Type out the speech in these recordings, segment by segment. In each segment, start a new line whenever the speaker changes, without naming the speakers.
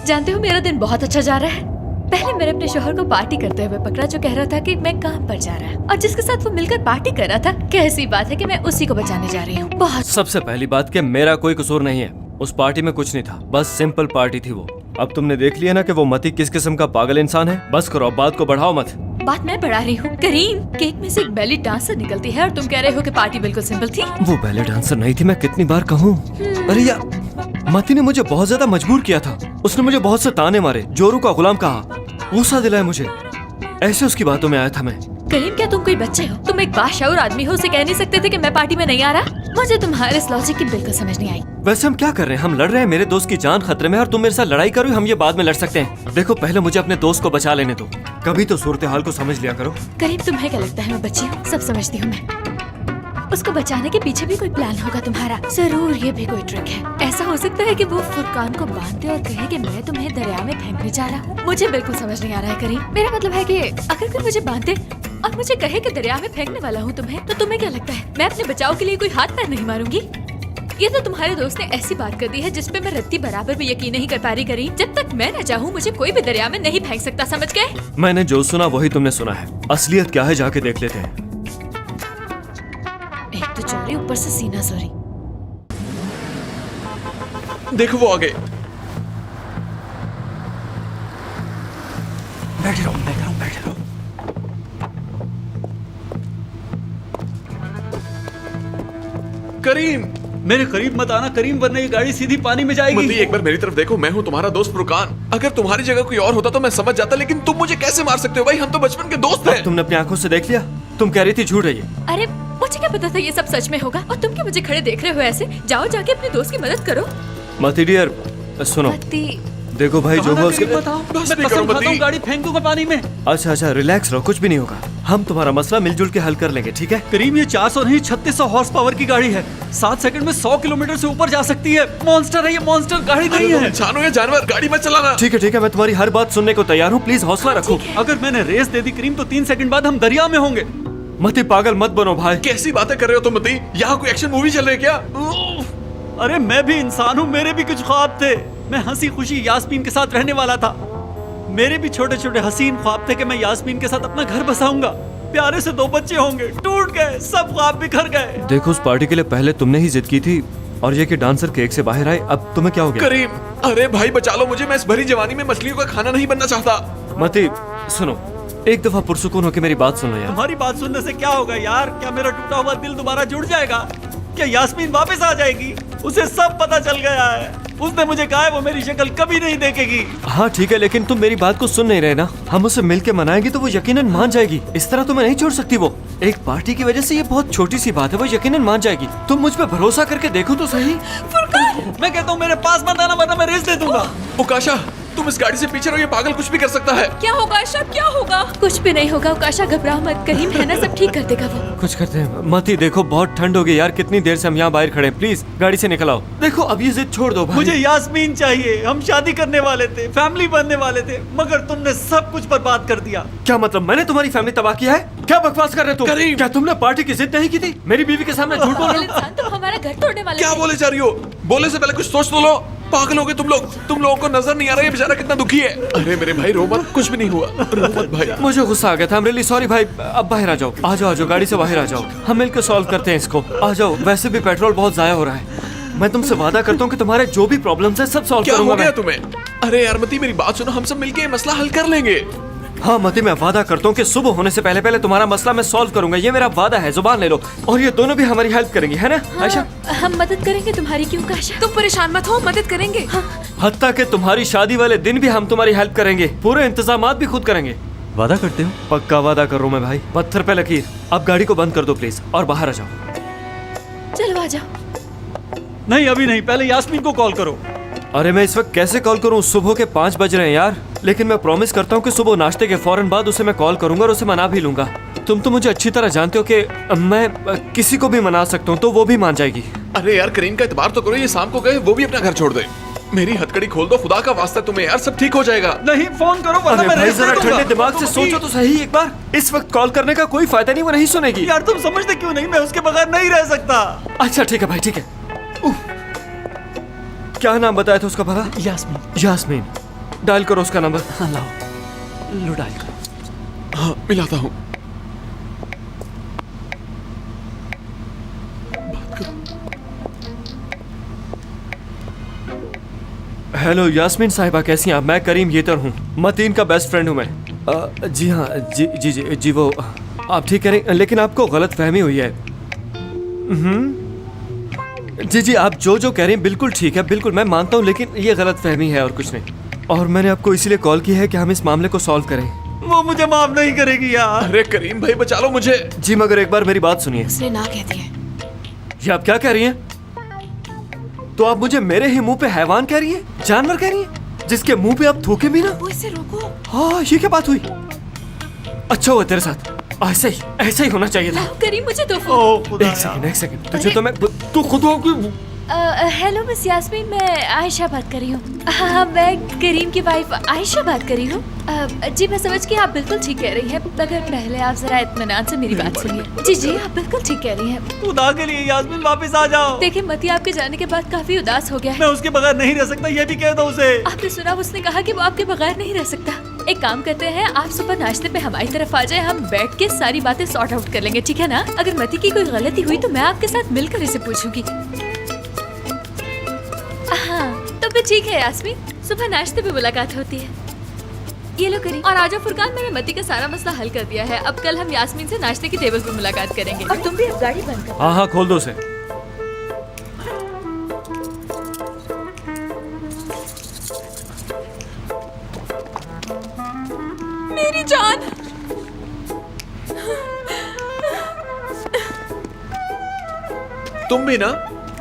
जानते हो मेरा दिन बहुत अच्छा जा रहा है। पहले मैंने अपने शोहर को पार्टी करते हुए पकड़ा जो कह रहा था कि मैं काम पर जा रहा है, और जिसके साथ वो मिलकर पार्टी कर रहा था, कैसी बात है कि मैं उसी को बचाने जा रही हूँ। बहुत
सबसे पहली बात कि मेरा कोई कसूर नहीं है, उस पार्टी में कुछ नहीं था, बस सिंपल पार्टी थी वो। अब तुमने देख लिया ना कि वो मती किस किस्म का पागल इंसान है। बस करो, अब बात को बढ़ाओ मत।
बात मैं बढ़ा रही हूँ। करीम, केक में से एक बेली डांसर निकलती है और तुम कह रहे हो कि पार्टी बिल्कुल सिंपल थी।
वो बैले डांसर नहीं थी, मैं कितनी बार कहूँ। अरे यार, मती ने मुझे बहुत ज्यादा मजबूर किया था। उसने मुझे बहुत से ताने मारे, जोरू का गुलाम कहा, गुस्सा दिलाया मुझे। ऐसे उसकी बातों में आया था मैं।
करीम, क्या तुम कोई बच्चे हो? तुम एक बाशऊर आदमी हो, उसे कह नहीं सकते थे कि मैं पार्टी में नहीं आ रहा? मुझे तुम्हारे इस लॉजिक की बिल्कुल समझ नहीं आई।
वैसे हम क्या कर रहे हैं? हम लड़ रहे हैं, मेरे दोस्त की जान खतरे में है और तुम मेरे साथ लड़ाई करो। हम ये बाद में लड़ सकते हैं। देखो, पहले मुझे अपने दोस्त को बचा लेने दो। कभी तो सूरत हाल को समझ लिया करो।
करीम, तुम्हें क्या लगता है मैं बच्ची हूँ? सब समझती हूँ मैं। उसको बचाने के पीछे भी कोई प्लान होगा तुम्हारा, जरूर ये भी कोई ट्रिक है। ऐसा हो सकता है कि वो फुरकान को बांध दे और कहे कि मैं तुम्हें दरिया में फेंकने जा रहा हूँ। मुझे बिल्कुल समझ नहीं आ रहा है करीम। मेरा मतलब है कि अगर कोई मुझे बांध दे और मुझे कहे कि दरिया में फेंकने वाला हूँ तुम्हें, तो तुम्हें क्या लगता है मैं अपने बचाव के लिए कोई हाथ पैर नहीं मारूंगी? ये तो तुम्हारे दोस्त ने ऐसी बात कर दी है जिसपे मैं रत्ती बराबर भी यकीन नहीं कर पा रही करीम। जब तक मैं न चाहूँ मुझे कोई भी दरिया में नहीं फेंक सकता, समझ गए?
मैंने जो सुना वही तुमने सुना है। असलियत क्या है जाके देख लेते हैं।
एक तो चोरी, ऊपर से सीना चोरी।
देखो वो आ गए।
बैठे रहो, बैठे रहो, बैठे रहो।
करीम,
मेरे करीब मत आना करीम, वरना ये गाड़ी सीधी पानी में जाएगी।
मती, एक बार मेरी तरफ देखो। मैं हूँ तुम्हारा दोस्त फुरकान। अगर तुम्हारी जगह कोई और होता तो मैं समझ जाता, लेकिन तुम मुझे कैसे मार सकते हो भाई? हम तो बचपन के दोस्त हैं।
तुमने अपनी आंखों से देख लिया? तुम कह रही थी झूठ है ये।
अरे मुझे क्या पता था ये सब सच में होगा, और तुम क्या मुझे खड़े देख रहे हो ऐसे? जाओ जाके अपने दोस्त की मदद करो।
मती डियर, सुनो, देखो भाई जो है उसके।
बताओ,
बस
मैं
भी करो
कसम खाता
मती।
हूँ गाड़ी फेंक दूंगा पानी में।
अच्छा अच्छा, रिलैक्स रहो, कुछ भी नहीं होगा। हम तुम्हारा मसला मिलजुल के हल कर लेंगे, ठीक है?
करीम, ये 400 नहीं 3600 हॉर्स पावर की गाड़ी है। 7 सेकंड में 100 किलोमीटर से ऊपर जा सकती है। मॉन्स्टर है ये, मॉन्स्टर गाड़ी नहीं है।
इंसान हो या जानवर, गाड़ी मत चलाना।
ठीक है, मैं तुम्हारी हर बात सुनने को तैयार हूँ। प्लीज हौसला रखो।
अगर मैंने रेस दे दी करीम, तो 3 सेकंड बाद हम दरिया में होंगे।
मती पागल मत बनो भाई।
कैसी बातें कर रहे हो तुम मती? यहाँ कोई एक्शन मूवी चल रही है क्या?
अरे मैं भी इंसान हूँ, मेरे भी कुछ ख्वाब थे। मैं हंसी खुशी यास्मीन के साथ रहने वाला था। मेरे भी छोटे छोटे हसीन ख्वाब थे कि मैं यास्मीन के साथ अपना घर बसाऊंगा, प्यारे से 2 बच्चे होंगे। टूट गए, सब ख्वाब बिखर गए।
देखो, उस पार्टी के लिए पहले तुमने ही जिद की थी, और ये कि डांसर केक से बाहर आए, अब तुम्हें क्या हो गया?
करीम, अरे भाई बचा लो मुझे। मैं इस भरी जवानी में मछलियों का खाना नहीं बनना चाहता।
मती सुनो, एक दफा पुरसुकून होकर मेरी बात सुनो यार।
तुम्हारी बात सुनने से क्या होगा यार? क्या मेरा टूटा हुआ दिल दोबारा जुड़ जाएगा? क्या यास्मीन वापस आ जाएगी? उसे सब पता चल गया है। उसने मुझे कहा है वो मेरी शक्ल कभी नहीं देखेगी।
हाँ ठीक है, लेकिन तुम मेरी बात को सुन नहीं रहे ना। हम उसे मिलके मनाएंगे तो वो यकीनन मान जाएगी। इस तरह तो मैं नहीं छोड़ सकती वो। एक पार्टी की वजह से ये बहुत छोटी सी बात है, वो यकीनन मान जाएगी। तुम मुझ पे भरोसा करके देखो तो सही।
मैं कहता हूँ मेरे पास मत आना, वरना मैं रेस दे दूंगा।
उकाशा, तुम इस गाड़ी से पीछे रहो, ये पागल कुछ भी कर सकता है।
क्या होगा आशा, क्या होगा? कुछ भी नहीं होगा उकाशा, घबराओ मत। करीम है ना, सब ठीक कर देगा वो।
कुछ करते हैं। मती देखो, बहुत ठंड हो गई यार, कितनी देर से हम यहाँ बाहर खड़े हैं। प्लीज गाड़ी से निकल आओ। देखो अब ये जिद छोड़ दो भाई।
मुझे यास्मीन चाहिए। हम शादी करने वाले थे, फैमिली बनने वाले थे, मगर तुमने सब कुछ बर्बाद कर दिया।
क्या मतलब मैंने तुम्हारी फैमिली तबाह किया है? क्या बकवास कर रहे हो तुम?
करीम!
क्या तुमने पार्टी की जिद नहीं की थी? मेरी बीवी के सामने झूठ बोल रहे हो?
इंसान, तुम हमारा घर तोड़ने वाले
क्या
थे।
बोले जा रही हो? बोले से पहले कुछ सोच तो लो। पागल हो गए तुम लोग। तुम लोगों को नजर नहीं आ रहा है बेचारा कितना दुखी है। अरे मेरे भाई रो मत, कुछ भी नहीं हुआ। रो मत भाई।
मुझे गुस्सा आ गया था। आई एम रियली सॉरी भाई। अब बाहर आ जाओ, आ जाओ, गाड़ी से बाहर आ जाओ। हम मिलकर सॉल्व करते हैं इसको। आ जाओ। वैसे भी पेट्रोल बहुत जाया हो रहा है। मैं तुमसे वादा करता हूँ कि तुम्हारे जो भी प्रॉब्लम्स हैं सब सॉल्व
क्या
करूंगा
हो गया
मैं।
तुम्हें? अरे यार मती, मेरी बात सुनो, हम सब मिलके ये मसला हल कर लेंगे।
हाँ मती, मैं वादा करता हूँ कि सुबह होने से पहले पहले तुम्हारा मसला मैं सॉल्व करूंगा। ये मेरा वादा है, जुबान ले लो। और ये दोनों भी हमारी हेल्प करेंगे, है ना आयशा?
हम मदद करेंगे तुम्हारी। क्यों आशा? तुम परेशान मत हो, मदद करेंगे।
हत्ता कि तुम्हारी शादी वाले दिन भी हम तुम्हारी हेल्प करेंगे। पूरे इंतजामात भी खुद करेंगे।
वादा करते हो?
पक्का वादा कर रहा हूं मैं भाई, पत्थर पे लकीर। अब गाड़ी को बंद कर दो प्लीज और बाहर आ जाओ।
चलो आ जाओ।
नहीं अभी नहीं, पहले यास्मीन को कॉल करो।
अरे मैं इस वक्त कैसे कॉल करूं? सुबह के 5 बज रहे हैं यार। लेकिन मैं प्रॉमिस करता हूं कि सुबह नाश्ते के फौरन बाद उसे मैं कॉल करूंगा और उसे मना भी लूंगा। तुम तो मुझे अच्छी तरह जानते हो कि मैं किसी को भी मना सकता हूं तो वो भी मान जाएगी।
अरे यार करीम का इतबार तो करो, ये शाम को गए, वो भी अपना घर छोड़ दे। मेरी हथकड़ी खोल दो, खुदा का वास्ता तुम्हें यार, सब ठीक हो जाएगा।
नहीं फोन करो, वरना
अरे
मैं
भाई
रेस दे
जरा
दूंगा।
ठंडे दिमाग से सोचो तो सही एक बार। इस वक्त कॉल करने का कोई फायदा नहीं, वो नहीं सुनेगी।
यार तुम समझते क्यों नहीं? मैं उसके बगैर नहीं रह सकता।
अच्छा ठीक है भाई, ठीक है। क्या नाम बताया था उसका भला?
यास्मीन।
यास्मीन। डायल करो उसका नंबर।
हाँ लाओ, लो डायल करो।
हाँ मिलाता हूँ।
हेलो यास्मीन साहिबा, कैसी हैं आप? मैं करीम येतर हूँ, मतीन का बेस्ट फ्रेंड हूँ मैं। जी हाँ, जी जी जी जी वो आप ठीक कह रही, लेकिन आपको गलत फहमी हुई है। जी जी, आप जो जो कह रही हैं बिल्कुल ठीक है, बिल्कुल मैं मानता हूँ, लेकिन ये गलत फहमी है और कुछ नहीं। और मैंने आपको इसीलिए कॉल की है कि हम इस मामले को सॉल्व करें।
वो मुझे माफ नहीं करेगी यार।
अरे करीम भाई बचा लो मुझे।
जी मगर एक बार मेरी बात सुनिए।
उसने ना कह दिया।
ये आप क्या कह रही हैं? तो आप मुझे मेरे ही मुंह पे हैवान कह रही हैं, जानवर कह रही हैं, जिसके मुंह पे आप थूके भी ना।
वो इसे रोको।
हाँ, ये क्या बात हुई? अच्छा हुआ तेरे साथ, ऐसा ही होना चाहिए था।
लाओ करीम, मुझे दो फोन।
ओ खुदा।
एक सेकंड, तुझे तो मैं तू खुद हो कि
हेलो मिस यास्मीन, मैं आयशा बात कर रही हूँ। हाँ, मैं करीम की वाइफ आयशा बात कर रही हूँ। जी मैं समझ गई, आप बिल्कुल ठीक कह रही हैं, मगर पहले आप जरा इत्मीनान से मेरी बात सुनिए। जी जी, आप बिल्कुल ठीक कह रही हैं।
खुदा के लिए यास्मीन वापस आ जाओ।
देखिए मती आपके जाने के बाद काफी उदास हो गया है।
मैं उसके बगैर नहीं रह सकता, ये भी कह दो उसे।
आपने सुना, उसने कहा कि वो आपके बगैर नहीं रह सकता। एक काम करते हैं, आप सुबह नाश्ते पे हमारी तरफ आ जाए, हम बैठ के सारी बातें सॉर्ट आउट कर लेंगे, ठीक है ना? अगर मती की कोई गलती हुई तो मैं आपके साथ मिलकर इसे पूछूंगी। हाँ तो फिर ठीक है यास्मीन, सुबह नाश्ते पे मुलाकात होती है। ये लो करीम, और आजा फुरकान, मैंने मती का सारा मसला हल कर दिया है। अब कल हम यास्मीन से नाश्ते की टेबल पे मुलाकात करेंगे। और तुम भी अब गाड़ी बंद करो।
हाँ हाँ खोल दो उसे।
मेरी जान,
तुम भी ना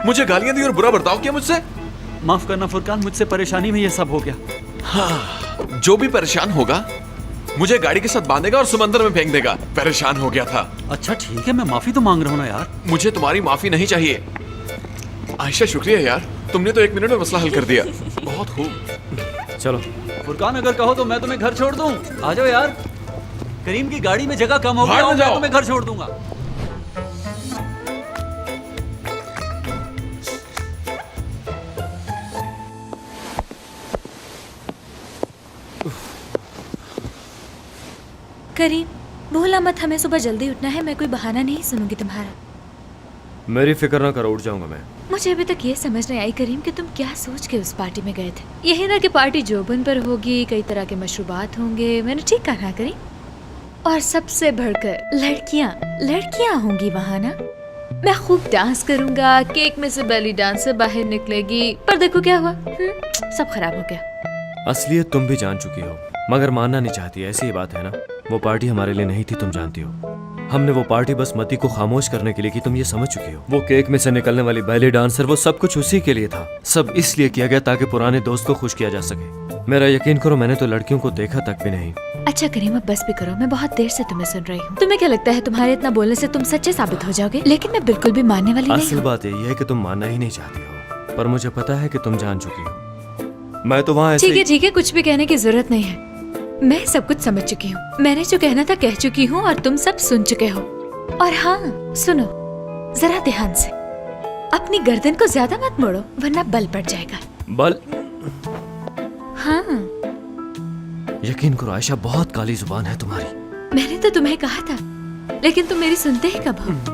मुझे गालियां दी और बुरा बर्ताव किया मुझसे।
माफ करना फुरकान, मुझसे परेशानी में ये सब हो गया।
हाँ, जो भी परेशान होगा मुझे गाड़ी के साथ बांधेगा और समंदर में फेंक देगा। परेशान हो गया था।
अच्छा ठीक है, मैं माफी तो मांग रहा हूँ ना यार।
मुझे तुम्हारी माफी नहीं चाहिए। आयशा शुक्रिया यार, तुमने तो 1 मिनट में मसला हल कर दिया। बहुत खूब।
चलो
फुरकान अगर कहो तो मैं तुम्हें घर छोड़ दूं। आ जाओ यार, करीम की गाड़ी में जगह कम हो
बाहर
गया,
में
मैं
जाओ।
तुम्हें घर छोड़ दूंगा।
करीम भूला मत, हमें सुबह जल्दी उठना है। मैं कोई बहाना नहीं सुनूंगी तुम्हारा।
मेरी फिक्र ना करो, उठ जाऊंगा मैं।
मुझे अभी तक ये समझ नहीं आई करीम कि तुम क्या सोच के उस पार्टी में गए थे। यही ना कि पार्टी जोबन पर होगी, कई तरह के मशरूबात होंगे। मैंने ठीक कहा ना करीम? और सबसे बढ़कर लड़कियां होंगी वहाँ ना। मैं खूब डांस करूंगा, केक में से बेली डांसर बाहर निकलेगी। पर देखो क्या हुआ, सब खराब हो गया।
असलियत तुम भी जान चुकी हो, मगर मानना नहीं चाहती। ऐसी ही बात है ना, वो पार्टी हमारे लिए नहीं थी, तुम जानती हो। हमने वो पार्टी बस मती को खामोश करने के लिए की, तुम ये समझ चुकी हो। वो केक में से निकलने वाली बैली डांसर, वो सब कुछ उसी के लिए था। सब इसलिए किया गया ताकि पुराने दोस्त को खुश किया जा सके। मेरा यकीन करो, मैंने तो लड़कियों को देखा तक भी नहीं।
अच्छा करीम, अब बस भी करो, मैं बहुत देर से तुम्हें सुन रही हूँ। तुम्हें क्या लगता है तुम्हारे इतना बोलने से तुम सच्चे साबित हो जाओगे? लेकिन मैं बिल्कुल भी मानने वाली नहीं
असल
हूँ।
बात यही है कि तुम मानना ही नहीं चाहती हो, पर मुझे पता है कि तुम जान चुकी हो। मैं तो वहाँ ऐसे
ठीक है, कुछ भी कहने की जरूरत नहीं है। मैं सब कुछ समझ चुकी हूँ। मैंने जो कहना था कह चुकी हूँ और तुम सब सुन चुके हो। और हाँ सुनो, जरा ध्यान से, अपनी गर्दन को ज्यादा मत मोड़ो वरना बल पड़ जाएगा।
बल?
हाँ
यकीन करो आयशा, बहुत काली जुबान है तुम्हारी।
मैंने तो तुम्हें कहा था, लेकिन तुम मेरी सुनते ही कब हो?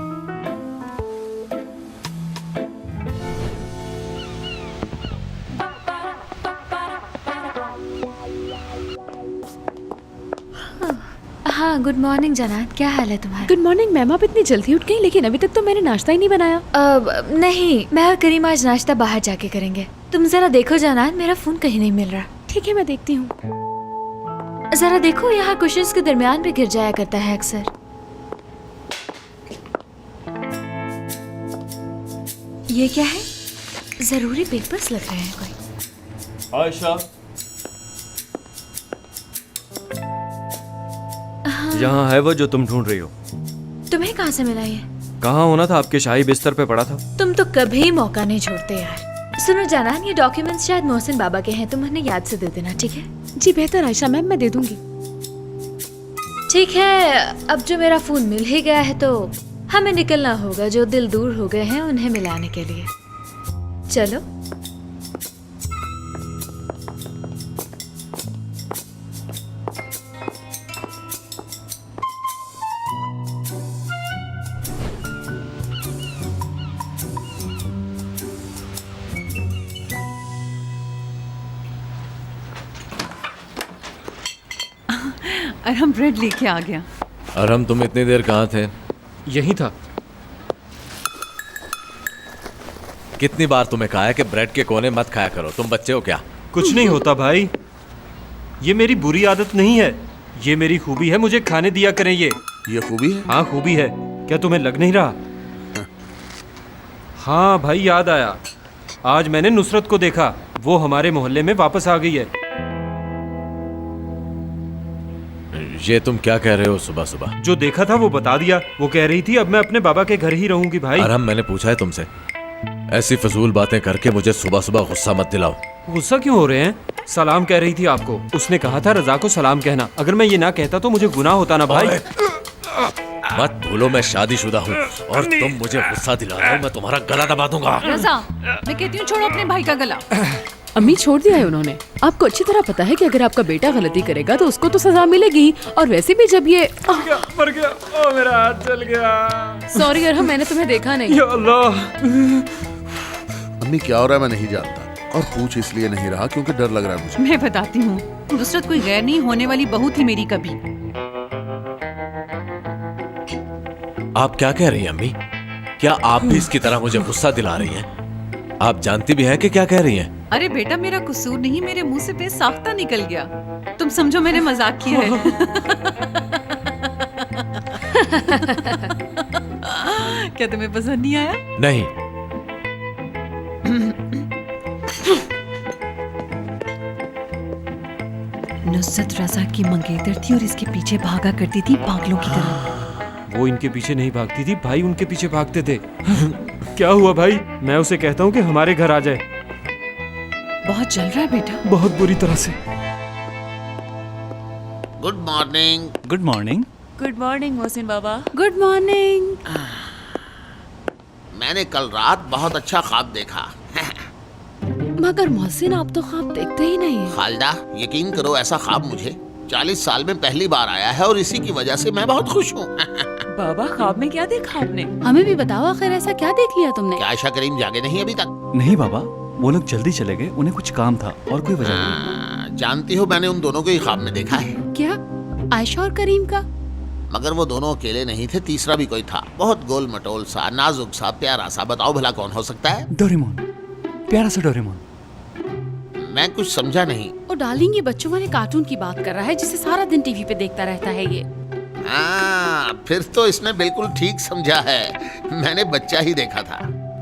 हाँ गुड मॉर्निंग जनात, क्या हाल है तुम्हारा?
गुड मॉर्निंग मैम, आप इतनी जल्दी उठ गई, लेकिन अभी तक तो मैंने नाश्ता ही नहीं बनाया।
नहीं, मैं और करीम आज नाश्ता बाहर जाके करेंगे। तुम जरा देखो जनात, मेरा फोन कहीं नहीं मिल रहा।
ठीक है मैं देखती हूँ।
जरा देखो, यहाँ कुशन्स के दरमियान भी गिर जाया करता है अक्सर। ये क्या है? जरूरी पेपर्स लग रहे हैं कोई।
आयशा, यहाँ है वो जो तुम ढूंढ रही हो।
तुम्हें कहाँ से मिला ये?
कहाँ होना था, आपके शाही बिस्तर पे पड़ा था।
तुम तो कभी मौका नहीं छोड़ते यार। सुनो जानान, ये डॉक्यूमेंट्स शायद मोहसिन बाबा के हैं, तुम उन्हें याद से दे देना, ठीक है?
जी बेहतर आयशा मैम, मैं दे दूंगी।
ठीक है, अब जो मेरा फोन मिल ही गया है तो हमें निकलना होगा। जो दिल दूर हो गए हैं उन्हें मिलाने के लिए। चलो।
अरहम ब्रेड लेके आ गया।
अरहम तुम इतनी देर कहाँ थे?
यही था।
कितनी बार तुम्हें कहा है कि ब्रेड के कोने मत खाया करो, तुम बच्चे हो क्या?
कुछ नहीं होता भाई, ये मेरी बुरी आदत नहीं है, ये मेरी खूबी है। मुझे खाने दिया करें। ये
खूबी है?
हाँ खूबी है। क्या तुम्हें लग नहीं रहा? हाँ भाई, याद आया, आज मैंने नुसरत को देखा, वो हमारे मोहल्ले में वापस आ गई है।
ये तुम क्या कह रहे हो सुबह सुबह?
जो देखा था वो बता दिया। वो कह रही थी अब मैं अपने बाबा के घर ही रहूंगी। भाई
अरहम, मैंने पूछा है तुमसे, ऐसी फजूल बातें करके मुझे सुबह सुबह गुस्सा मत दिलाओ।
गुस्सा क्यों हो रहे हैं? सलाम कह रही थी आपको। उसने कहा था रजा को सलाम कहना। अगर मैं ये ना कहता तो मुझे गुनाह होता ना भाई।
मत भूलो मैं शादीशुदा हूँ और तुम मुझे गुस्सा दिला रहे हो, मैं तुम्हारा गला दबा दूंगा।
रजा, मैं कहती हूँ छोड़ो अपने भाई का गला।
अम्मी छोड़ दिया है उन्होंने। आपको अच्छी तरह पता है कि अगर आपका बेटा गलती करेगा तो उसको तो सजा मिलेगी। और वैसे भी जब ये
मर गया। ओ मेरा हाथ जल गया।
सॉरी अरहम, मैंने तुम्हें देखा नहीं।
या अल्लाह।
अम्मी क्या हो रहा है मैं नहीं जानता, और पूछ इसलिए नहीं रहा क्योंकि डर लग रहा है मुझे।
मैं बताती हूँ, नुसरत कोई गैर नहीं होने वाली बहू थी मेरी कभी।
आप क्या कह रही हैं अम्मी? क्या आप भी इसकी तरह मुझे गुस्सा दिला रही हैं? आप जानती भी हैं कि क्या कह रही हैं?
अरे बेटा, मेरा कसूर नहीं, मेरे मुंह से बेसाख्ता निकल गया। तुम समझो मैंने मजाक किया है। क्या तुम्हें पसंद नहीं आया?
नहीं।
नुसरत रजा की मंगेतर थी और इसके पीछे भागा करती थी पागलों की तरह।
वो इनके पीछे नहीं भागती थी भाई, उनके पीछे भागते थे। क्या हुआ भाई? मैं उसे कहता हूँ कि हमारे घर आ जाए।
बहुत जल रहा है बेटा।
बहुत बुरी तरह से।
Good morning.
Good morning.
Good morning Mohsin Baba. Good morning.
मैंने कल रात बहुत अच्छा ख्वाब देखा।
मगर मोहसिन आप तो ख्वाब देखते ही नहीं।
खालदा, यकीन करो ऐसा ख्वाब मुझे 40 साल में पहली बार आया है और इसी की वजह से मैं बहुत खुश हूँ।
बाबा, ख्वाब में क्या देखा आपने?
हमें भी बताओ आखिर ऐसा क्या देख लिया तुमने?
क्या आयशा करीम जागे नहीं अभी तक?
नहीं बाबा, वो लोग जल्दी चले गए, उन्हें कुछ काम था और कोई वजह नहीं।
जानती हो मैंने उन दोनों को ही ख्वाब में देखा है।
क्या आयशा और करीम का?
मगर वो दोनों अकेले नहीं थे, तीसरा भी कोई था, बहुत गोल मटोल सा, नाजुक सा, प्यारा सा। बताओ भला कौन हो सकता है?
डोरेमोन, प्यारा सा डोरेमोन।
मैं कुछ समझा नहीं।
और डार्लिंग, ये बच्चों वाले कार्टून की बात कर रहा है जिसे सारा दिन टीवी पे देखता रहता है ये।
हाँ, फिर तो इसने बिल्कुल ठीक समझा है, मैंने बच्चा ही देखा था।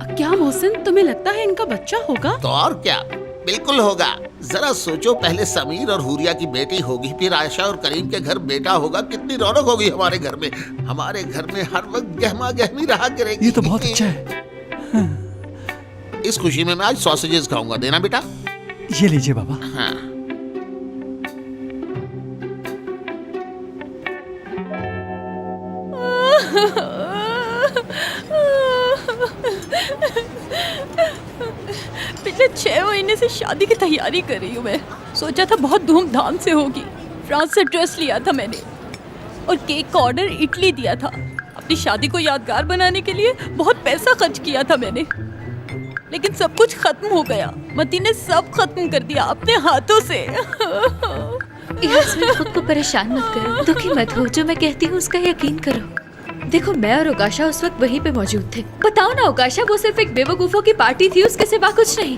क्या मोहसिन, तुम्हें लगता है इनका बच्चा होगा?
तो और क्या, बिल्कुल होगा। जरा सोचो, पहले समीर और हुरिया की बेटी होगी, फिर आयशा और करीम के घर बेटा होगा। कितनी रौनक होगी हमारे घर में। हमारे घर में हर वक्त गहमा गहमी रहा करेगी।
ये तो बहुत अच्छा है।
इस खुशी में मैं आज सॉसेजेस खाऊंगा, देना बेटा।
ये लीजिए बाबा।
हाँ।
पिछले 6 महीने से शादी की तैयारी कर रही हूँ मैं। सोचा था बहुत धूमधाम से होगी। फ्रांस से ड्रेस लिया था मैंने और केक का ऑर्डर इटली दिया था। अपनी शादी को यादगार बनाने के लिए बहुत पैसा खर्च किया था मैंने, लेकिन सब कुछ खत्म हो गया। मती ने सब खत्म कर दिया अपने हाथों से।
यास्मीन, खुद को परेशान मत करो, दुखी मत हो। जो मैं कहती हूँ उसका यकीन करो। देखो, मैं और ओकाशा उस वक्त वहीं पे मौजूद थे। बताओ ना ओकाशा, वो सिर्फ एक बेवकूफों की पार्टी थी, उसके सिवा कुछ नहीं।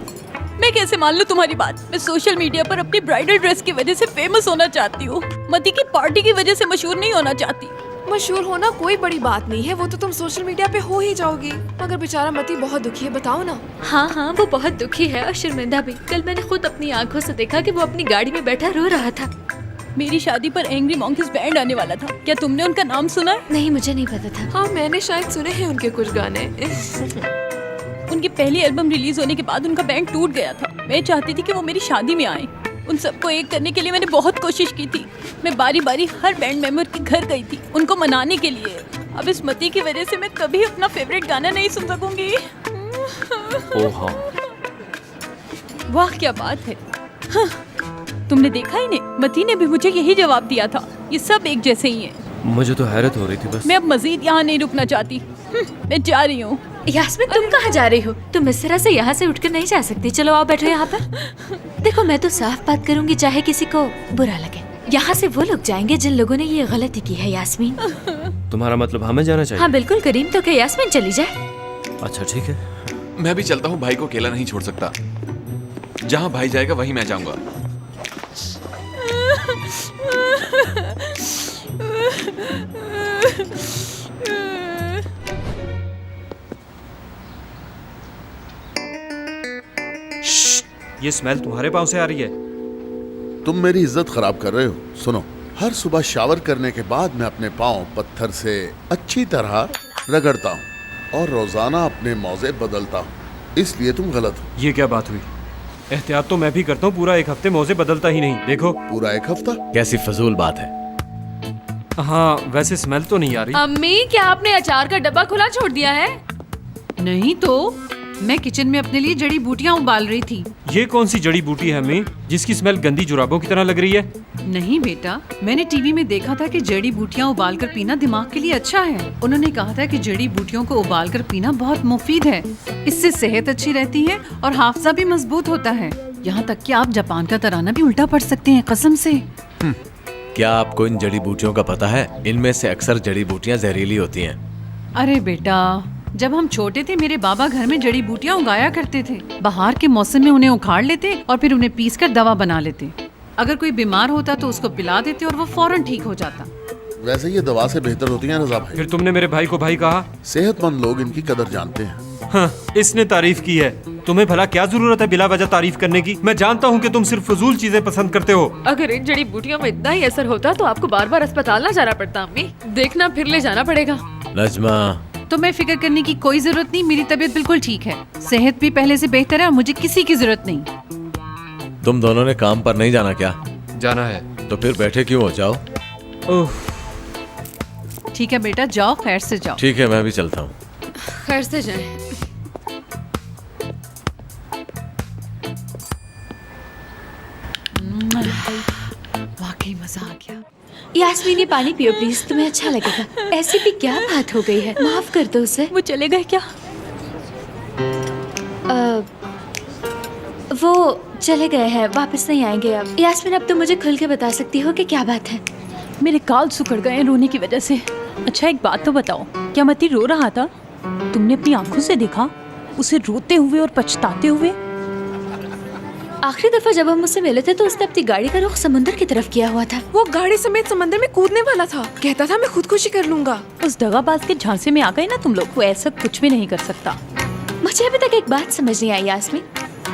मैं कैसे मान लूं तुम्हारी बात? मैं सोशल मीडिया पर अपनी ब्राइडल ड्रेस की वजह से फेमस होना चाहती हूँ, मती की पार्टी की वजह से मशहूर नहीं होना चाहती।
मशहूर होना कोई बड़ी बात नहीं है, वो तो तुम सोशल मीडिया पे हो ही जाओगी। मगर बेचारा मती बहुत दुखी है, बताओ ना।
हाँ हाँ, वो बहुत दुखी है और शर्मिंदा भी। कल मैंने खुद अपनी आंखों से देखा कि वो अपनी गाड़ी में बैठा रो रहा था।
मेरी शादी पर एंग्री मॉन्कीज बैंड आने वाला था। क्या तुमने उनका नाम सुना है?
नहीं, मुझे नहीं पता था।
हाँ, मैंने शायद सुने हैं उनके कुछ गाने।
उनकी पहली एल्बम रिलीज होने के बाद उनका बैंड टूट गया था। मैं चाहती थी कि वो मेरी शादी में आए। उन सबको एक करने के लिए मैंने बहुत कोशिश की थी। मैं बारी बारी हर बैंड मेंबर के घर गई थी उनको मनाने के लिए। अब इस मती की वजह से मैं कभी अपना फेवरेट गाना नहीं सुन सकूंगी। वाह क्या बात है। हाँ, तुमने देखा ही नहीं, मती ने भी मुझे यही जवाब दिया था। ये सब एक जैसे ही हैं।
मुझे तो हैरत हो रही थी बस।
मैं अब मजीद यहाँ नहीं रुकना चाहती। मैं जा रही हूँ।
यास्मीन, तुम कहाँ जा रही हो? तुम इस तरह से यहाँ से उठकर नहीं जा सकती। चलो आओ बैठो यहाँ पर। देखो, मैं तो साफ बात करूंगी, चाहे किसी को बुरा लगे। यहाँ से वो लोग जाएंगे जिन लोगों ने ये गलती की है यास्मीन।
तुम्हारा मतलब हमें जाना चाहिए?
हाँ बिल्कुल करीम, तो क्या यास्मीन चली जाए?
अच्छा ठीक है।
मैं भी चलता हूँ, भाई को अकेला नहीं छोड़ सकता। जहाँ भाई जाएगा वहीं मैं जाऊंगा।
ये स्मेल तुम्हारे पाँव से आ रही है।
तुम मेरी इज्जत खराब कर रहे हो। सुनो, हर सुबह शावर करने के बाद मैं अपने पाँव पत्थर से अच्छी तरह रगड़ता हूँ और रोजाना अपने मौजे बदलता हूँ, इसलिए तुम गलत हो।
ये क्या बात हुई? एहतियात तो मैं भी करता हूँ, पूरा एक हफ्ते मौजे बदलता ही नहीं। देखो
पूरा एक हफ्ता?
कैसी फजूल बात है।
हाँ वैसे स्मेल तो नहीं आ रही।
अम्मी, क्या आपने अचार का डब्बा खुला छोड़ दिया है?
नहीं तो मैं किचन में अपने लिए जड़ी बूटियां उबाल रही थी।
ये कौन सी जड़ी बूटी है अम्मी जिसकी स्मेल गंदी जुराबों की तरह लग रही है?
नहीं बेटा, मैंने टीवी में देखा था कि जड़ी बूटियां उबाल कर पीना दिमाग के लिए अच्छा है। उन्होंने कहा था कि जड़ी बूटियों को उबाल कर पीना बहुत मुफीद है। इससे सेहत अच्छी रहती है और हाफजा भी मजबूत होता है। यहाँ तक कि आप जापान का तराना भी उल्टा पढ़ सकते हैं, कसम से।
क्या आपको इन जड़ी बूटियों का पता है? इनमें से अक्सर जड़ी बूटियां जहरीली होती हैं।
अरे बेटा, जब हम छोटे थे मेरे बाबा घर में जड़ी बूटियां उगाया करते थे। बाहर के मौसम में उन्हें उखाड़ लेते और फिर उन्हें पीसकर दवा बना लेते। अगर कोई बीमार होता तो उसको पिला देते और वो फौरन ठीक हो जाता।
वैसे ये दवा से बेहतर होती है रजा भाई।
फिर तुमने मेरे भाई को भाई कहा?
सेहतमंद लोग इनकी कदर जानते हैं।
हाँ, इसने तारीफ की है। तुम्हें भला क्या जरूरत है बिला वजह तारीफ करने की? मैं जानता हूँ कि तुम सिर्फ फजूल चीजें पसंद करते हो।
अगर इन जड़ी बूटियों में इतना ही असर होता तो आपको बार बार अस्पताल ना जाना पड़ता। अम्मी, देखना फिर ले जाना पड़ेगा।
नजमा,
तो मैं फिक्र करने की कोई जरूरत नहीं, मेरी तबीयत बिल्कुल ठीक है। सेहत भी पहले से बेहतर है और मुझे किसी की जरूरत नहीं।
तुम दोनों ने काम पर नहीं जाना क्या?
जाना है।
तो फिर बैठे क्यों हो? जाओ।
ओह,
ठीक है बेटा, जाओ, खैर से जाओ।
ठीक है, मैं भी चलता हूँ।
खैर से जाए।
वाकई मजा आ गया।
यास्मीन ये पानी पियो प्लीज, तुम्हें अच्छा लगेगा। ऐसी भी क्या बात हो गई है, माफ कर दो उसे।
वो चले गए क्या?
वो चले गए हैं, वापस नहीं आएंगे अब। यास्मीन अब तुम मुझे खुल के बता सकती हो कि क्या बात है?
मेरे गाल सुकड़ गए हैं रोने की वजह से। अच्छा एक बात तो बताओ, क्या मती रो रहा था? तुमने अपनी आंखों से देखा उसे रोते हुए और पछताते हुए?
आखिरी दफा जब हम उससे मिले थे तो उसने अपनी गाड़ी का रुख समुद्र की तरफ किया हुआ था।
वो गाड़ी समेत समंदर में कूदने वाला था, कहता था मैं खुदकुशी कर लूंगा।
उस दगाबाज के झांसे में आ गए ना तुम लोग। वो ऐसा कुछ भी नहीं कर सकता।
मुझे अभी तक एक बात समझ नहीं आई यास्मीन,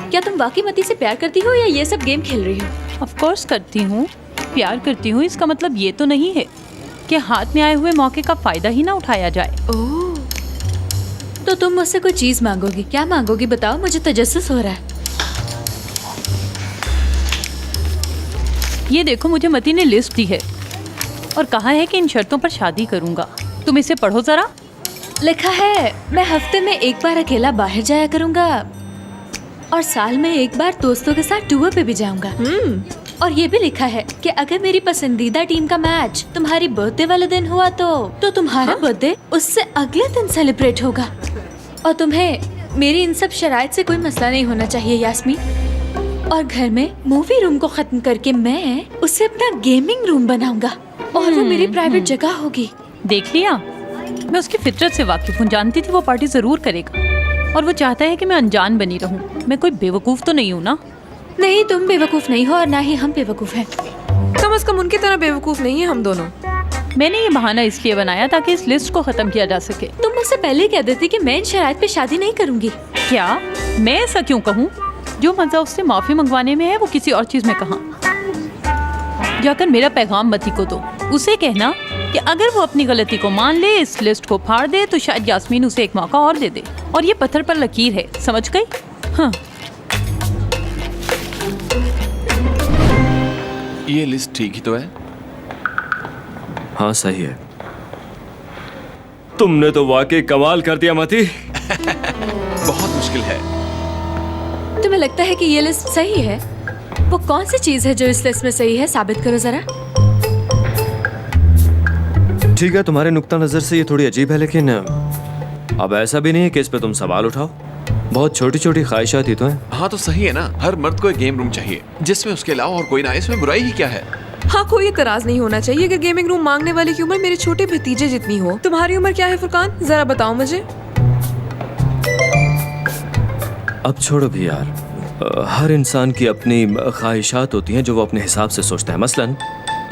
क्या तुम वाकई मती से प्यार करती हो या ये सब गेम खेल रही हो?
ऑफ कोर्स करती हूँ, प्यार करती हूँ। इसका मतलब ये तो नहीं है कि हाथ में आए हुए मौके का फायदा ही ना उठाया जाए।
ओह, तो तुम मुझसे कोई चीज मांगोगी? क्या मांगोगी बताओ, मुझे तजस्सुस हो रहा है।
ये देखो, मुझे मती ने लिस्ट दी है और कहा है कि इन शर्तों पर शादी करूंगा। तुम इसे पढ़ो जरा।
लिखा है मैं हफ्ते में एक बार अकेला बाहर जाया करूंगा और साल में एक बार दोस्तों के साथ टूर पे भी जाऊंगा। और ये भी लिखा है कि अगर मेरी पसंदीदा टीम का मैच तुम्हारी बर्थडे वाले दिन हुआ तो तुम्हारा बर्थडे उससे अगले दिन सेलिब्रेट होगा। और तुम्हें मेरी इन सब शराइत से कोई मसला नहीं होना चाहिए यास्मीन। और घर में मूवी रूम को खत्म करके मैं उसे अपना गेमिंग रूम बनाऊंगा और वो मेरी प्राइवेट जगह होगी।
देख लिया, मैं उसकी फितरत से वाकिफ हूँ। जानती थी वो पार्टी जरूर करेगा और वो चाहता है कि मैं अनजान बनी रहूं। मैं कोई बेवकूफ तो नहीं हूँ ना?
नहीं, तुम बेवकूफ नहीं हो और ना ही हम बेवकूफ हैं।
कम से कम उनकी तरह बेवकूफ नहीं है हम दोनों।
मैंने ये बहाना इसलिए बनाया ताकि इस लिस्ट को खत्म किया जा सके।
तुम मुझसे पहले कह देती कि मैं इन शराइत पे शादी नहीं करूंगी।
क्या मैं ऐसा क्यों कहूँ? जो मजा उससे माफी मंगवाने में है वो किसी और चीज में कहा। जाकर मेरा पैगाम मती को दो। उसे कहना कि अगर वो अपनी गलती को मान ले, इस लिस्ट को फाड़ दे, तो शायद यास्मीन उसे एक मौका और दे दे। और ये पत्थर पर लकीर है, समझ गई? हाँ।
ये लिस्ट ठीक ही तो है?
हाँ सही है। तुमने तो वाकई कमाल कर दिया मती।
बहुत मुश्किल है।
तुम्हें लगता है कि ये लिस्ट सही है? वो कौन सी चीज है जो इस लिस्ट में सही है, साबित करो जरा।
ठीक है, तुम्हारे नुक्ता नजर से ये थोड़ी अजीब है, लेकिन अब ऐसा भी नहीं है कि इस पे तुम सवाल उठाओ। बहुत छोटी छोटी ख्वाहिशात ही तो हैं।
हाँ तो सही है ना, हर मर्द को एक गेम रूम चाहिए जिसमें उसके अलावा और कोई ना आए। इसमें बुराई ही क्या है?
हाँ, कोई एतराज नहीं होना चाहिए अगर गेमिंग रूम मांगने वाले की उम्र मेरे छोटे भतीजे जितनी हो। तुम्हारी उम्र क्या है फुरकान, जरा बताओ मुझे।
अब छोड़ो भी यार, हर इंसान की अपनी ख्वाहिशात होती हैं जो वो अपने हिसाब से सोचता है। मसलन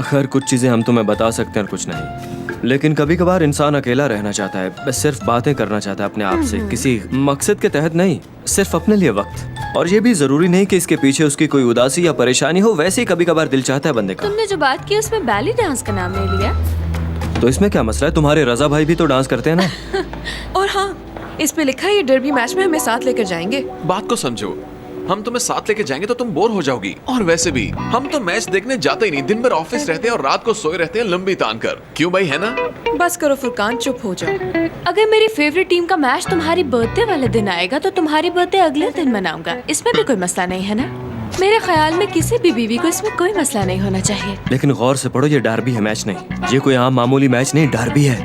खैर कुछ चीज़ें हम तुम्हें बता सकते हैं और कुछ नहीं, लेकिन कभी कभार इंसान अकेला रहना चाहता है, बस सिर्फ बातें करना चाहता है अपने आप से, किसी मकसद के तहत नहीं, सिर्फ अपने लिए वक्त। और ये भी जरूरी नहीं कि इसके पीछे उसकी कोई उदासी या परेशानी हो, वैसे ही कभी कभार दिल चाहता है बंदे का।
तुमने जो बात की उसमें बैली डांस का नाम ले लिया,
तो इसमें क्या मसला है? तुम्हारे रजा भाई भी तो डांस करते हैं ना।
और हाँ, इस पे लिखा है ये डर्बी मैच में हमें साथ लेकर जाएंगे।
बात को समझो, हम तुम्हें साथ लेके जाएंगे तो तुम बोर हो जाओगी। और वैसे भी हम तो मैच देखने जाते ही नहीं, दिन भर ऑफिस रहते हैं और रात को सोए रहते हैं लंबी तान कर। क्यों भाई, है ना?
बस करो फुरकान, चुप हो जाओ।
अगर मेरी फेवरेट टीम का मैच तुम्हारी बर्थडे वाले दिन आएगा तो तुम्हारी बर्थडे अगले दिन मनाऊंगा, इसमें भी कोई मसला नहीं है ना? मेरे ख्याल में किसी भी बीवी को इसमें कोई मसला नहीं होना चाहिए।
लेकिन गौर से पढ़ो, ये डार्बी है, मैच नहीं। ये कोई आम मामूली मैच नहीं, डार्बी है।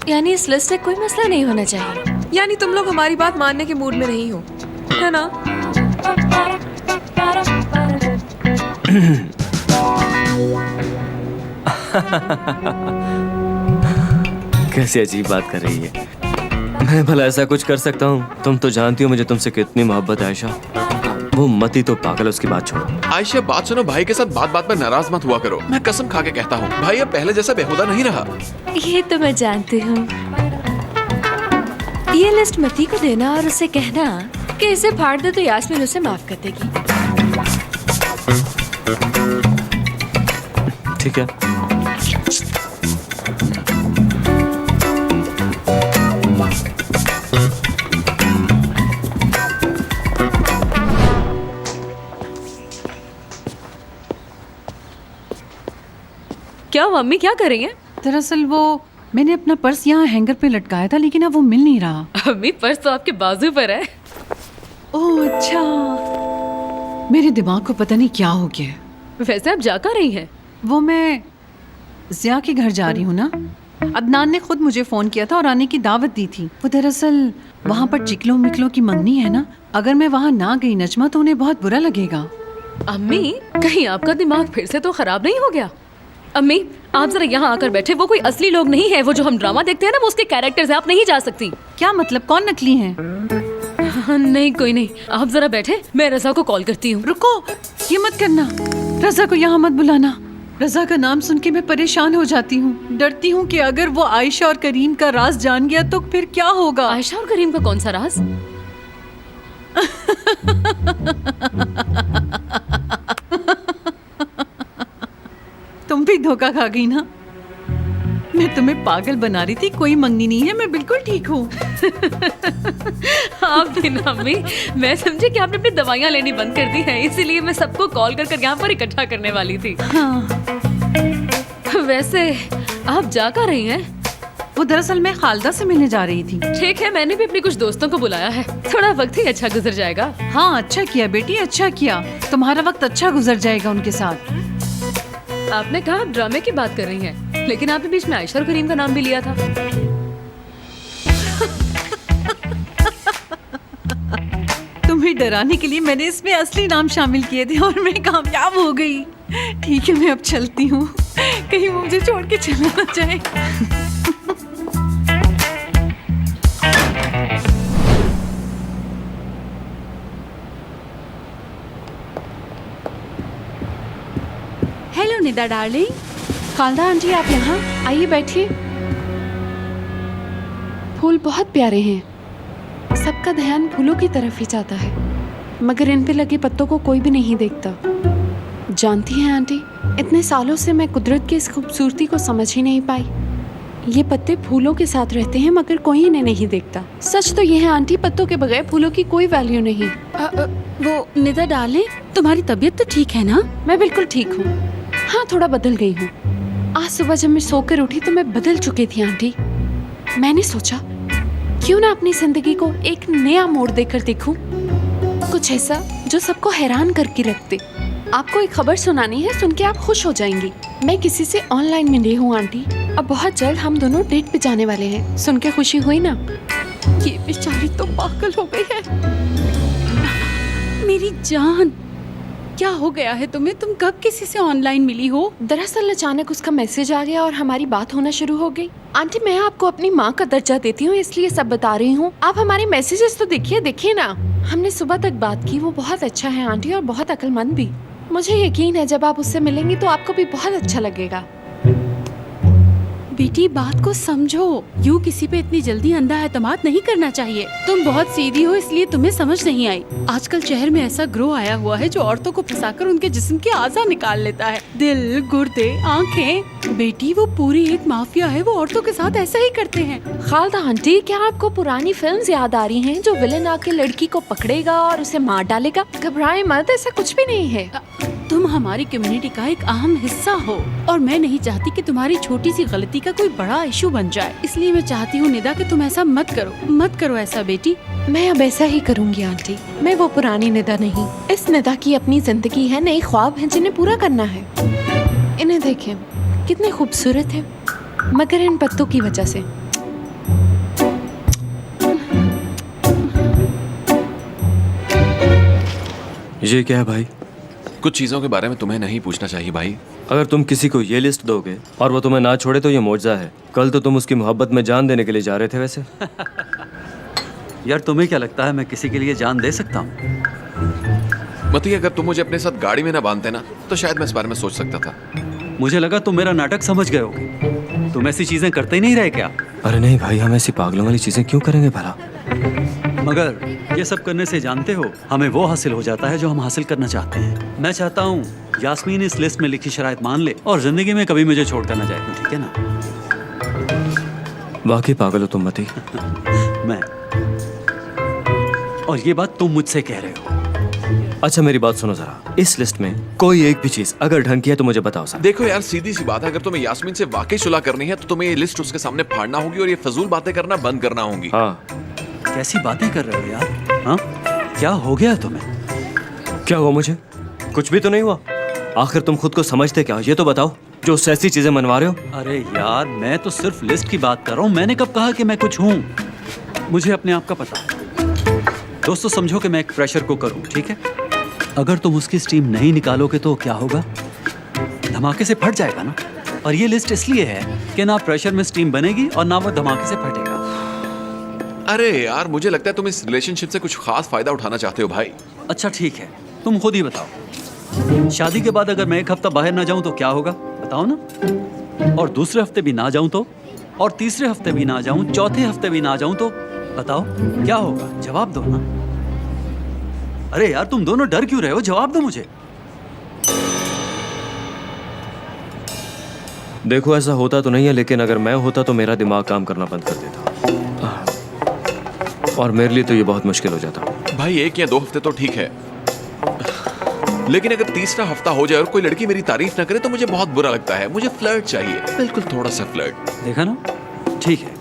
यानी इस लिस्ट से कोई मसला नहीं होना चाहिए।
यानी तुम लोग हमारी बात मानने के मूड में नहीं हो, है ना?
कैसी अजीब बात कर रही है। मैं भला ऐसा कुछ कर सकता हूँ? तुम तो जानती हो मुझे तुमसे कितनी मोहब्बत है आयशा। वो मती तो पागल, उसकी बात छोड़ो।
आयशा बात सुनो, भाई के साथ बात बात पर नाराज मत हुआ करो। मैं कसम खा के कहता हूँ, भाई अब पहले जैसा बेहुदा नहीं रहा।
ये तो मैं जानती हूँ। ये लिस्ट मती को देना और उसे कहना कि इसे फाड़ दे तो यास्मीन उसे माफ कर देगी।
ठीक है।
क्या मम्मी क्या कर रही हैं?
दरअसल वो मैंने अपना पर्स यहाँ हैंगर पे लटकाया था, लेकिन अब वो मिल नहीं रहा।
मम्मी पर्स तो आपके बाजू पर है।
ओह अच्छा, मेरे दिमाग को पता नहीं क्या हो गया।
वैसे आप जा कहाँ रही हैं?
वो मैं जिया के घर जा रही हूँ ना। अदनान ने खुद मुझे फोन किया था और आने की दावत दी थी। वो दरअसल वहाँ पर चिकलो मिकलो की मंगनी है ना, अगर मैं वहाँ ना गई नजमा तो उन्हें बहुत बुरा लगेगा।
अम्मी कहीं आपका दिमाग फिर से तो खराब नहीं हो गया? अम्मी आप जरा यहाँ आकर बैठे, वो कोई असली लोग नहीं है, वो जो हम ड्रामा देखते हैं ना वो उसके कैरेक्टर्स हैं, आप नहीं जा सकती।
क्या मतलब, कौन नकली है?
नहीं कोई नहीं, आप जरा बैठे, मैं रजा को कॉल करती हूँ।
रुको, ये मत करना, रजा को यहाँ मत बुलाना। रजा का नाम सुन के मैं परेशान हो जाती हूँ। डरती हूँ कि अगर वो आयशा और करीम का राज जान गया तो फिर क्या होगा।
आयशा और करीम का कौन सा राज?
तुम भी धोखा खा गई ना। मैं तुम्हें पागल बना रही थी, कोई मंगनी नहीं है, मैं बिल्कुल ठीक हूँ।
आप भी ना अम्मी, मैं समझी कि आपने अपनी दवाइयाँ लेनी बंद कर दी हैं, इसीलिए मैं सबको कॉल कर कर यहाँ पर इकट्ठा करने वाली थी।
हाँ।
वैसे आप जा कहाँ रही हैं?
वो दरअसल मैं खालदा से मिलने जा रही थी।
ठीक है, मैंने भी अपने कुछ दोस्तों को बुलाया है, थोड़ा वक्त ही अच्छा गुजर जाएगा।
हाँ अच्छा किया बेटी, अच्छा किया, तुम्हारा वक्त अच्छा गुजर जाएगा उनके साथ।
आपने कहा आप ड्रामे की बात कर रही हैं, लेकिन आपने बीच में आयशा और करीम का नाम भी लिया था।
तुम्हें डराने के लिए मैंने इसमें असली नाम शामिल किए थे और मैं कामयाब हो गई। ठीक है, मैं अब चलती हूँ, कहीं वो मुझे छोड़ के चला ना जाए।
Hello Nida darling. Khalda aunty आप यहाँ आइए, बैठिए। फूल बहुत प्यारे हैं, सबका ध्यान फूलों की तरफ ही जाता है, मगर इन पे लगे पत्तों को कोई भी नहीं देखता। जानती हैं आंटी, इतने सालों से मैं कुदरत की इस खूबसूरती को समझ ही नहीं पाई। ये पत्ते फूलों के साथ रहते हैं मगर कोई इन्हें नहीं देखता। सच तो ये है आंटी, पत्तों के बगैर फूलों की कोई वैल्यू नहीं। वो निदा डार्लिंग, तुम्हारी तबीयत तो ठीक है ना? मैं बिल्कुल ठीक हूँ। हाँ, थोड़ा बदल गई हूँ। आज सुबह जब मैं सोकर उठी तो मैं बदल चुकी थी आंटी। मैंने सोचा क्यों ना अपनी जिंदगी को एक नया मोड़ देकर देखूं, कुछ ऐसा जो सबको हैरान करके रख दे। आपको एक खबर सुनानी है, सुन के आप खुश हो जाएंगी। मैं किसी से ऑनलाइन मिली हूँ आंटी, अब बहुत जल्द हम दोनों डेट पे जाने वाले हैं। सुन के खुशी हुई ना? ये बेचारी तो पागल हो गई है। मेरी जान,
क्या हो गया है तुम्हें? तुम कब किसी से ऑनलाइन मिली हो?
दरअसल अचानक उसका मैसेज आ गया और हमारी बात होना शुरू हो गई। आंटी, मैं आपको अपनी माँ का दर्जा देती हूँ, इसलिए सब बता रही हूँ। आप हमारे मैसेजेस तो देखिए ना। हमने सुबह तक बात की। वो बहुत अच्छा है आंटी, और बहुत अक्लमंद भी। मुझे यकीन है जब आप उससे मिलेंगी तो आपको भी बहुत अच्छा लगेगा।
बेटी, बात को समझो। यूँ किसी पे इतनी जल्दी अंधा एतमाद नहीं करना चाहिए। तुम बहुत सीधी हो, इसलिए तुम्हें समझ नहीं आई। आजकल शहर में ऐसा ग्रोह आया हुआ है जो औरतों को फंसाकर उनके जिस्म के आज़ा निकाल लेता है। दिल, गुर्दे, आँखें। बेटी, वो पूरी एक माफिया है। वो औरतों के साथ ऐसा ही करते हैं।
खालदा आंटी, क्या आपको पुरानी फिल्म्स याद आ रही हैं जो विलेन आके लड़की को पकड़ेगा और उसे मार डालेगा? घबराए मत, ऐसा कुछ भी नहीं है।
तुम हमारी कम्युनिटी का एक अहम हिस्सा हो, और मैं नहीं चाहती कि तुम्हारी छोटी सी गलती का कोई बड़ा इशू बन जाए। इसलिए मैं चाहती हूँ निदा कि तुम ऐसा मत करो ऐसा बेटी।
मैं अब ऐसा ही करूँगी आंटी। मैं वो पुरानी निदा नहीं। इस निदा की अपनी जिंदगी है, नए ख्वाब हैं जिन्हें पूरा करना है। इन्हें देखें, कितने खूबसूरत है, मगर इन पत्तों की वजह से।
ये क्या है भाई?
कुछ चीजों के बारे में तुम्हें नहीं पूछना चाहिए भाई।
अगर तुम किसी को ये लिस्ट दोगे और वो तुम्हें ना छोड़े तो ये मौजज़ा है। कल तो तुम उसकी मोहब्बत में जान देने के लिए जा रहे थे वैसे।
यार तुम्हें क्या लगता है मैं किसी के लिए जान दे सकता हूँ?
मती, अगर तुम मुझे अपने साथ गाड़ी में ना बांधते ना तो शायद मैं इस बारे में सोच सकता था।
मुझे लगा तुम मेरा नाटक समझ गए हो। तुम ऐसी चीजें करते ही नहीं रहे क्या?
अरे नहीं भाई, हम ऐसी पागलों वाली चीजें क्यों करेंगे भला?
मगर ये सब करने से जानते हो हमें वो हासिल हो जाता है जो हम हासिल करना चाहते हैं। मैं चाहता हूँ यास्मीन इस लिस्ट में लिखी शराइत मान ले और जिंदगी में कभी मुझे छोड़कर ना जाए, ठीक है ना?
वाकई पागल हो तुम मती।
मैं, और ये बात तुम मुझसे कह रहे हो।
अच्छा मेरी बात सुनो जरा, इस लिस्ट में कोई एक भी चीज अगर ढंग की है तो मुझे बताओ सर।
देखो यार, सीधी सी बात है, अगर तुम्हें यास्मीन से वाकई सुलह करनी है तो तुम्हें ये लिस्ट उसके सामने फाड़ना होगी और ये फजूल बातें करना बंद करना होगी।
हाँ,
कैसी बातें कर रहे हो यार? हाँ, क्या हो गया तुम्हें?
क्या हुआ मुझे? कुछ भी तो नहीं हुआ। आखिर तुम खुद को समझते क्या, ये तो बताओ, जो उससे ऐसी चीजें मनवा रहे हो।
अरे यार, मैं तो सिर्फ लिस्ट की बात कर रहा हूँ। मैंने कब कहा कि मैं कुछ हूँ? मुझे अपने आप का पता है। दोस्तों समझो कि मैं एक प्रेशर कुकर हूँ, ठीक है? अगर तुम उसकी स्टीम नहीं निकालोगे तो क्या होगा? धमाके से फट जाएगा ना। और ये लिस्ट इसलिए है कि ना प्रेशर में स्टीम बनेगी और ना वो धमाके से फटेगा।
अरे यार, मुझे लगता है तुम इस रिलेशनशिप से कुछ खास फायदा उठाना चाहते हो भाई।
अच्छा ठीक है, तुम खुद ही बताओ। शादी के बाद अगर मैं एक हफ्ता बाहर ना जाऊं तो क्या होगा? बताओ ना। और दूसरे हफ्ते भी ना जाऊं तो, और तीसरे हफ्ते भी ना जाऊं, चौथे हफ्ते भी ना जाऊं तो बताओ क्या होगा? जवाब दो ना। अरे यार, तुम दोनों डर क्यों रहे हो? जवाब दो मुझे।
देखो ऐसा होता तो नहीं है, लेकिन अगर मैं होता तो मेरा दिमाग काम करना बंद कर देता और मेरे लिए तो ये बहुत मुश्किल हो जाता।
भाई 1 या 2 हफ्ते तो ठीक है, लेकिन अगर तीसरा हफ्ता हो जाए और कोई लड़की मेरी तारीफ ना करे तो मुझे बहुत बुरा लगता है। मुझे फ्लर्ट चाहिए, बिल्कुल थोड़ा सा फ्लर्ट।
देखा ना, ठीक है।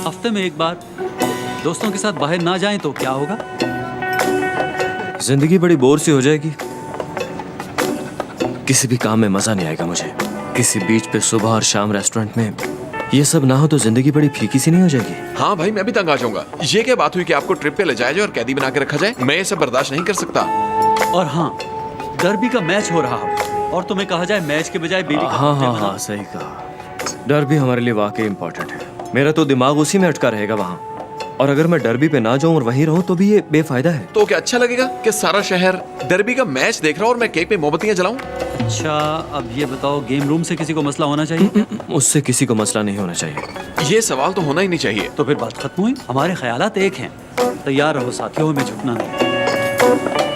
हफ्ते में एक बार दोस्तों के साथ बाहर ना जाएं तो क्या होगा?
जिंदगी बड़ी बोर सी हो जाएगी। किसी भी काम में मजा नहीं आएगा मुझे। किसी बीच पे सुबह और शाम रेस्टोरेंट में ये सब ना हो तो जिंदगी बड़ी फीकी सी नहीं हो जाएगी?
हाँ भाई, मैं भी तंग आ जाऊंगा। ये क्या बात हुई कि आपको ट्रिप पे ले जाया जाए और कैदी बना के रखा जाए? मैं ये सब बर्दाश्त नहीं कर सकता।
और हाँ, डर्बी का मैच हो रहा हो और तुम्हें कहा जाए मैच के बजाय बेबी का
हाँ हाँ हाँ, सही कहा। डर भी हमारे लिए वाकई इम्पोर्टेंट है। मेरा तो दिमाग उसी में अटका रहेगा वहाँ, और अगर मैं डर्बी पे ना जाऊं और वहीं रहूं तो भी ये बेफायदा है।
तो क्या अच्छा लगेगा कि सारा शहर डर्बी का मैच देख रहा हो और मैं केक पे मोमबत्तियां जलाऊं?
अच्छा, अब ये बताओ, गेम रूम से किसी को मसला होना चाहिए?
उससे किसी को मसला नहीं होना चाहिए।
ये सवाल तो होना ही नहीं चाहिए।
तो फिर बात खत्म हुई। हमारे ख्यालात एक हैं। तैयार रहो साथियों, में झुकना नहीं।